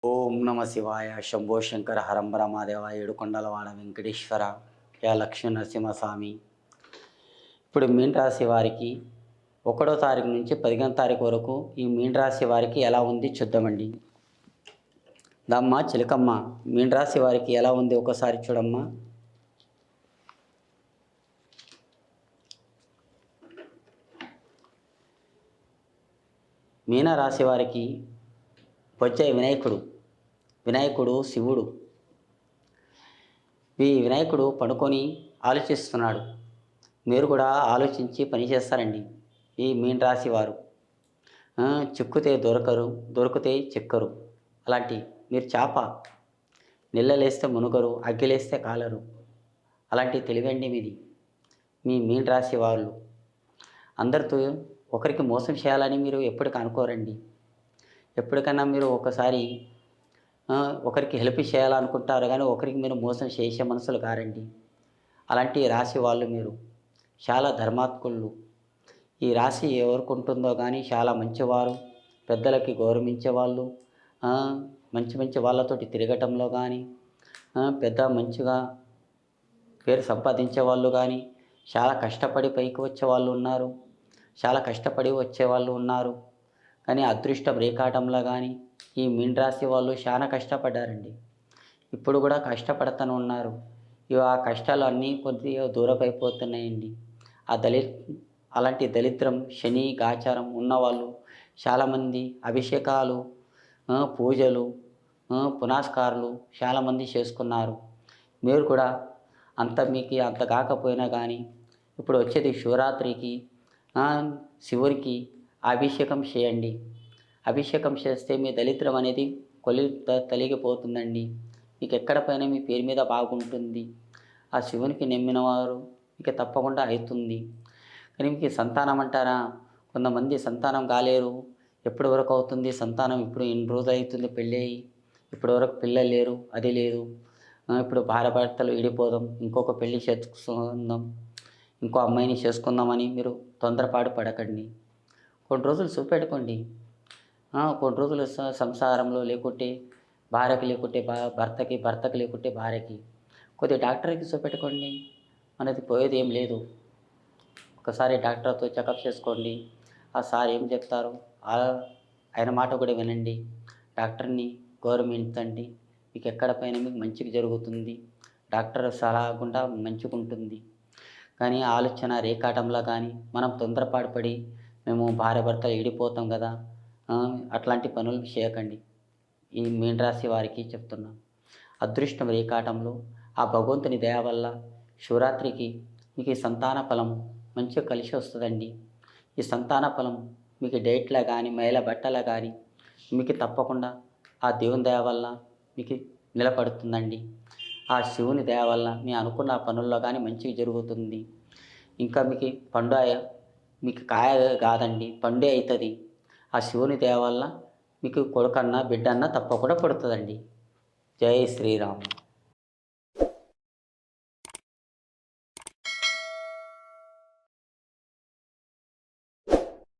ఓం నమ శివాయ శంభో శంకర హరంబర మాదేవ ఏడుకొండలవాడ వెంకటేశ్వర యా లక్ష్మీ నరసింహస్వామి. ఇప్పుడు మీన రాశి వారికి 1వ తారీఖు నుంచి 15వ తారీఖు వరకు ఈ మీన రాశి వారికి ఎలా ఉంది చూద్దామండి. దమ్మ చిలకమ్మ మీన రాశి వారికి ఎలా ఉంది ఒకసారి చూడమ్మా. మీన రాశి వారికి వచ్చే వినాయకుడు శివుడు. ఈ వినాయకుడు పడుకొని ఆలోచిస్తున్నాడు. మీరు కూడా ఆలోచించి పని చేస్తారండి ఈ మీన రాశి వారు. చిక్కుతే దొరికితే చిక్కరు. అలాంటి మీరు చేప, నీళ్ళలేస్తే మునుగరు, అగ్గిలేస్తే కాలరు. అలాంటి తెలివండి మీది. మీ మీన రాశి వాళ్ళు అందరితో ఒకరికి మోసం చేయాలని మీరు ఎప్పటికీ అనుకోరండి. ఎప్పటికైనా మీరు ఒకసారి ఒకరికి హెల్ప్ చేయాలనుకుంటారు, కానీ ఒకరికి మీరు మోసం చేసే మనసులు కారండి. అలాంటి రాశి వాళ్ళు మీరు చాలా ధర్మాత్ములు. ఈ రాశి ఎవరికి ఉంటుందో కానీ చాలా మంచివారు, పెద్దలకి గౌరవించేవాళ్ళు, మంచి మంచి వాళ్ళతోటి తిరగటంలో కానీ, మంచిగా పేరు సంపాదించే వాళ్ళు కానీ, చాలా కష్టపడి పైకి వచ్చే వాళ్ళు ఉన్నారు, చాలా కష్టపడి వచ్చేవాళ్ళు ఉన్నారు. కానీ అదృష్టం రేఖాటంలో కానీ ఈ మీన రాశి వాళ్ళు చాలా కష్టపడ్డారండి. ఇప్పుడు కూడా కష్టపడుతూనే ఉన్నారు. ఆ కష్టాలు అన్నీ కొద్దిగా దూరం అయిపోతున్నాయండి. అలాంటి దరిద్రం, శని గాచారం ఉన్నవాళ్ళు చాలామంది అభిషేకాలు, పూజలు, పునస్కారాలు చాలామంది చేసుకున్నారు. మీరు కూడా మీకు అంత కాకపోయినా కానీ ఇప్పుడు వచ్చేది శివరాత్రికి శివునికి అభిషేకం చేయండి. అభిషేకం చేస్తే మీ దరిద్రం అనేది తొలగిపోతుందండి. మీకు ఎక్కడ పైన మీ పేరు మీద బాగుంటుంది. ఆ శివునికి నమ్మిన వారు మీకు తప్పకుండా అవుతుంది. కానీ మీకు సంతానం అంటారా, కొంతమంది సంతానం కాలేరు. ఎప్పటి వరకు అవుతుంది సంతానం? ఇప్పుడు ఎన్ని రోజులు అవుతుంది పెళ్ళి అయ్యి, ఇప్పటి వరకు పిల్లలు లేరు, అది లేదు. ఇప్పుడు భార్యాభర్తలు విడిపోదాం, ఇంకొక పెళ్ళి చేసుకుందాం, ఇంకో అమ్మాయిని చేసుకుందామని మీరు తొందరపాటు పడకండి. కొన్ని రోజులు చూపెట్టుకోండి. కొన్ని రోజులు సంసారంలో లేకుంటే భార్యకి, లేకుంటే భర్తకి లేకుంటే భార్యకి కొద్దిగా డాక్టర్కి చూపెట్టుకోండి. మనది పోయేది ఏం లేదు. ఒకసారి డాక్టర్తో చెకప్ చేసుకోండి. ఆ సార్ ఏం చెప్తారో ఆయన మాట కూడా వినండి. డాక్టర్ని గౌరవించండి. మీకు ఎక్కడ పైన మీకు మంచిగా జరుగుతుంది. డాక్టర్ సలహా గుండా మంచిగా ఉంటుంది. కానీ ఆలోచన రేఖాటంలో కానీ మనం తొందరపాటు మేము భార్యాభర్తలు విడిపోతాం కదా, అట్లాంటి పనులు చేయకండి. ఈ మీన రాశి వారికి చెప్తున్నాం. అదృష్టం రేఖాటంలో ఆ భగవంతుని దయ వల్ల శివరాత్రికి మీకు ఈ సంతాన ఫలం మంచిగా కలిసి వస్తుందండి. ఈ సంతాన ఫలం మీకు డేట్లో కానీ, మహిళ బట్టల కానీ మీకు తప్పకుండా ఆ దేవుని దయ వల్ల మీకు నిలబడుతుందండి. ఆ శివుని దయ వల్ల మీ అనుకున్న పనుల్లో కానీ మంచిగా జరుగుతుంది. ఇంకా మీకు కాయ కాదండి, పండే అవుతుంది. ఆ శివుని దయ వల్ల మీకు కొడుకన్నా బిడ్డన్నా తప్పకుండా పుడుతుందండి. జై శ్రీరామ్.